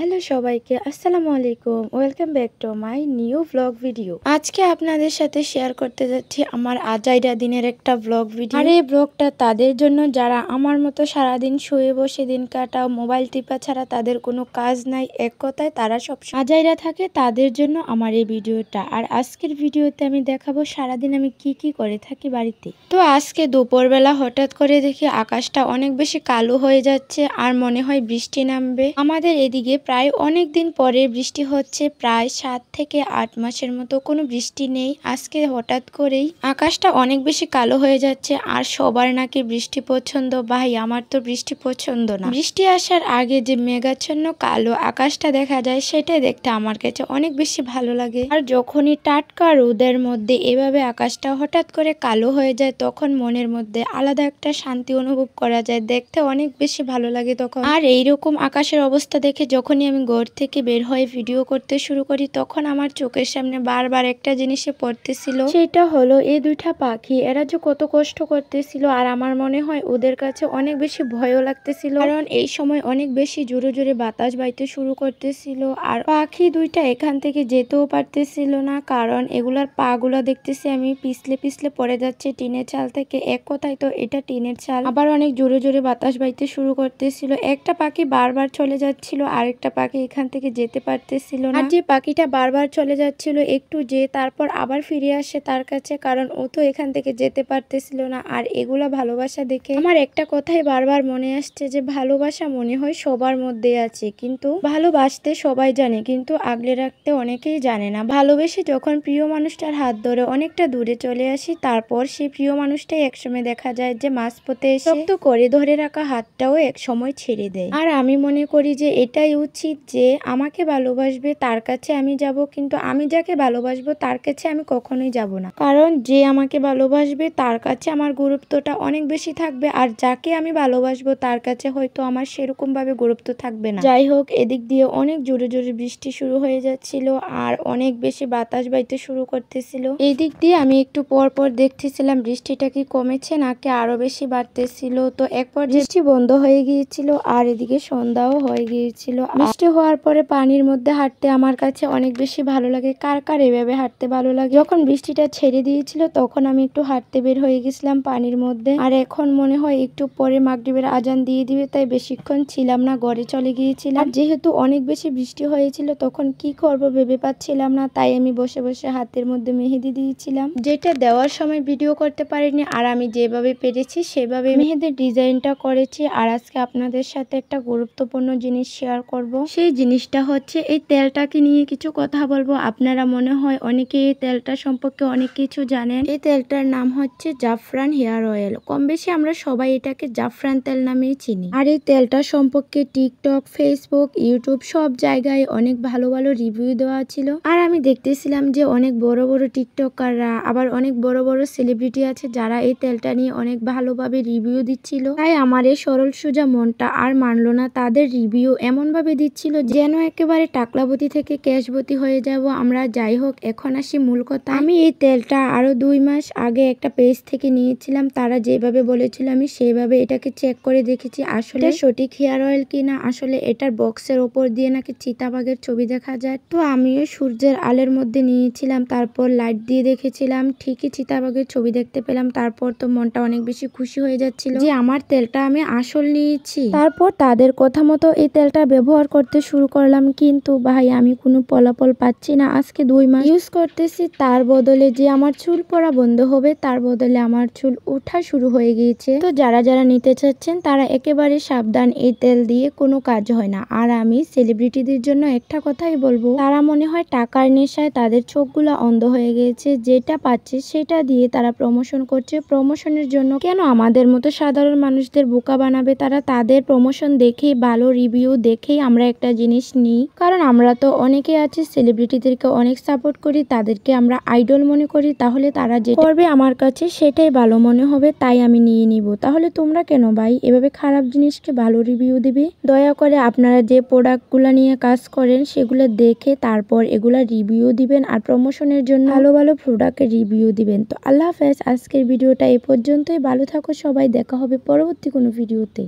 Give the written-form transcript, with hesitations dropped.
Hello সবাইকে, আসসালামু আলাইকুম। Welcome back to my new blog video. আজকে আপনাদের সাথে শেয়ার করতে যাচ্ছি আমার আজাইরা দিনের একটা ব্লগ ভিডিও। আর এই ব্লগটা তাদের জন্য যারা আমার মতো সারাদিন শুয়ে বসে দিন কাটাও, মোবাইল টিপা ছাড়া তাদের কোনো কাজ নাই, এক কথায় তারা সব আজাইরা থাকে, তাদের জন্য আমার এই ভিডিওটা। আর আজকের ভিডিওতে আমি দেখাবো সারাদিন আমি কি কি করে থাকি বাড়িতে। তো আজকে দুপুরবেলা হঠাৎ করে দেখি আকাশটা অনেক বেশি কালো হয়ে যাচ্ছে আর মনে হয় বৃষ্টি নামবে। আমাদের এদিকে প্রায় অনেক দিন পরে বৃষ্টি হচ্ছে, প্রায় 7 থেকে 8 মাসের মতো কোনো বৃষ্টি নেই। আজকে হঠাৎ করেই আকাশটা অনেক বেশি কালো হয়ে যাচ্ছে আর সবার নাকি বৃষ্টি পছন্দ। ভাই, আমার তো বৃষ্টি পছন্দ না। বৃষ্টি আসার আগে যে মেঘাচ্ছন্ন কালো আকাশটা দেখা যায় সেটাই দেখতে আমার কাছে অনেক বেশি ভালো লাগে। আর যখনই টাটকা রোদের মধ্যে এভাবে আকাশটা হঠাৎ করে কালো হয়ে যায় তখন মনের মধ্যে আলাদা একটা শান্তি অনুভব করা যায়, দেখতে অনেক বেশি ভালো লাগে তখন। আর এইরকম আকাশের অবস্থা দেখে যখনই আমি ঘর থেকে বের হয়ে ভিডিও করতে শুরু করি তখন আমার চোখের সামনে বারবার একটা জিনিসে পড়তেছিল, সেটা হলো এই দুইটা পাখি। এরা যে কত কষ্ট করতেছিল আর আমার মনে হয় ওদের কাছে অনেক বেশি ভয়ও লাগতেছিল, কারণ এই সময় অনেক বেশি জোরে জোরে বাতাস বাইতে শুরু করতেছিল। আর পাখি দুইটা এখান থেকে যেতেও পারতেছিল না, কারণ এগুলার পা গুলা দেখতেছি আমি পিছলে পিছলে পড়ে যাচ্ছে টিনের চাল থেকে। এক কথায় তো এটা টিনের চাল। আবার অনেক জোরে জোরে বাতাস বাইতে শুরু করতেছিল। একটা পাখি বারবার চলে যাচ্ছিল, আরেকটা পাখি এখান থেকে যেতে পারতেছিল না। আর যে পাখিটা বারবার চলে যাচ্ছিল একটু যে তারপর আবার ফিরে আসে তার কাছে, কারণ ও তো এখান থেকে যেতে পারতেছিল না। আর এগুলা ভালোবাসা দেখে আমার একটা কথাই বারবার মনে আসছে যে ভালোবাসা মনে হয় সবার মধ্যে আছে, কিন্তু ভালোবাসতে সবাই জানে কিন্তু আগলে রাখতে অনেকেই জানে না। ভালোবেসে যখন প্রিয় মানুষটার হাত ধরে অনেকটা দূরে চলে আসি, তারপর সেই প্রিয় মানুষটাই একসময় দেখা যায় যে মাঝপথে শক্ত করে ধরে রাখা হাতটাও এক সময় ছেড়ে দেয়। আর আমি মনে করি যে এটাই উচিত যে আমাকে ভালোবাসবে তার কাছে আমি যাব, কিন্তু আমি যাকে ভালোবাসবো তার কাছে আমি কখনোই যাব না, কারণ যে আমাকে ভালোবাসবে তার কাছে আমার গুরুত্বটা অনেক বেশি থাকবে, আর যাকে আমি ভালোবাসবো তার কাছে হয়তো আমার সেরকম ভাবে গুরুত্ব থাকবে না। যাই হোক, এদিক দিয়ে অনেক জোরে জোরে বৃষ্টি শুরু হয়ে যাচ্ছিল আর অনেক বেশি বাতাস বাইতে শুরু করতেছিল। এই দিক দিয়ে আমি একটু পর পর দেখতেছিলাম বৃষ্টিটা কি কমেছে নাকি আরো বেশি বাড়তেছিল। তো একবার বৃষ্টি বন্ধ হয়ে গিয়েছিল আর এদিকে সন্ধ্যাও হয়ে গিয়েছিল। বৃষ্টি হওয়ার পরে পানির মধ্যে হাঁটতে আমার কাছে অনেক বেশি ভালো লাগে। কার কার এভাবে হাঁটতে ভালো লাগে? যখন বৃষ্টিটা ছেড়ে দিয়েছিল তখন আমি একটু হাঁটতে বের হয়ে গেছিলাম পানির মধ্যে। আর এখন মনে হয় একটু পরে মাগরিবের আজান দিয়ে দিবে, তাই বেশিক্ষণ ছিলাম না, ঘরে চলে গিয়েছিলাম। যেহেতু অনেক বেশি বৃষ্টি হয়েছিল তখন কি করব ভেবে পাচ্ছিলাম না, তাই আমি বসে বসে হাতের মধ্যে মেহেদি দিয়েছিলাম, যেটা দেওয়ার সময় ভিডিও করতে পারিনি। আর আমি যেভাবে পেরেছি সেভাবে মেহেদির ডিজাইনটা করেছি। আর আজকে আপনাদের সাথে একটা গুরুত্বপূর্ণ জিনিস শেয়ার করব। সেই জিনিসটা হচ্ছে এই তেলটাকে নিয়ে কিছু কথা বলবো। আপনারা মনে হয় অনেকে এই তেলটা সম্পর্কে অনেক কিছু জানেন। এই তেলটার নাম হচ্ছে জাফরান হেয়ার অয়েল। কম বেশি আমরা সবাই এটাকে জাফরান তেল নামেই চিনি। আর এই তেলটা সম্পর্কে টিকটক, ফেসবুক, ইউটিউব সব জায়গায় অনেক ভালো ভালো রিভিউ দেওয়া ছিল। আর আমি দেখতেছিলাম যে অনেক বড় বড় টিকটকাররা, আবার অনেক বড় বড় সেলিব্রিটি আছে যারা এই তেলটা নিয়ে অনেক ভালোভাবে রিভিউ দিচ্ছিল। তাই আমার এই সরল সোজা মনটা আর মানলো না, তাদের রিভিউ এমন ভাবে দিচ্ছিল যেন একেবারে টাকলাবতী থেকে ক্যাশবতী হয়ে যাব আমরা। যাই হোক, এখন আসি মূল কথা। আমি এই তেলটা আরো 2 মাস আগে একটা পেজ থেকে নিয়েছিলাম। তারা যেভাবে বলেছিল আমি সেভাবে এটাকে চেক করে দেখেছি আসলে সঠিক হেয়ার অয়েল কিনা। আসলে এটার বক্সের ওপর দিয়ে নাকি চিতাবাঘের ছবি দেখা যায়। তো আমিও সূর্যের আলোর মধ্যে নিয়েছিলাম, তারপর লাইট দিয়ে দেখেছিলাম, ঠিকই চিতাবাঘের ছবি দেখতে পেলাম। তারপর তো মনটা অনেক বেশি খুশি হয়ে যাচ্ছিল যে আমার তেলটা আমি আসল নিয়েছি। তারপর তাদের কথা মতো এই তেলটা ব্যবহার করতে শুরু করলাম, কিন্তু ভাই আমি কোনো ফলাফল পাচ্ছি না। আজকে 2 মাস ইউজ করতেছি, তার বদলে যে আমার চুল পড়া বন্ধ হবে তার বদলে আমার চুল ওঠা শুরু হয়ে গিয়েছে। তো যারা যারা নিতে চাচ্ছেন তারা একেবারে সাবধান, এই তেল দিয়ে কোনো কাজ হয় না। আর আমি সেলিব্রিটিদের জন্য একটা কথাই বলবো, তারা মনে হয় টাকার নেশায় তাদের চোখগুলো অন্ধ হয়ে গিয়েছে, যেটা পাচ্ছে সেটা দিয়ে তারা প্রমোশন করছে। প্রমোশনের জন্য কেন আমাদের মতো সাধারণ মানুষদের বোকা বানাবে তারা? তাদের প্রমোশন দেখেই, ভালো রিভিউ দেখেই আমরা একটা জিনিস নিই, কারণ আমরা তো অনেকে আছি সেলিব্রিটিদেরকে অনেক সাপোর্ট করি, তাদেরকে আমরা আইডল মনে করি। তাহলে তারা যে করবে আমার কাছে সেটাই ভালো মনে হবে, তাই আমি নিয়ে নিব। তাহলে তোমরা কেন ভাই এভাবে খারাপ জিনিসকে ভালো রিভিউ দিবে? দয়া করে আপনারা যে প্রোডাক্টগুলো নিয়ে কাজ করেন সেগুলো দেখে তারপর এগুলা রিভিউ দিবেন, আর প্রমোশনের জন্য ভালো ভালো প্রোডাক্টের রিভিউ দিবেন। তো আল্লাহ হাফেজ, আজকের ভিডিওটা এ পর্যন্তই। ভালো থাকো সবাই, দেখা হবে পরবর্তী কোনো ভিডিওতে।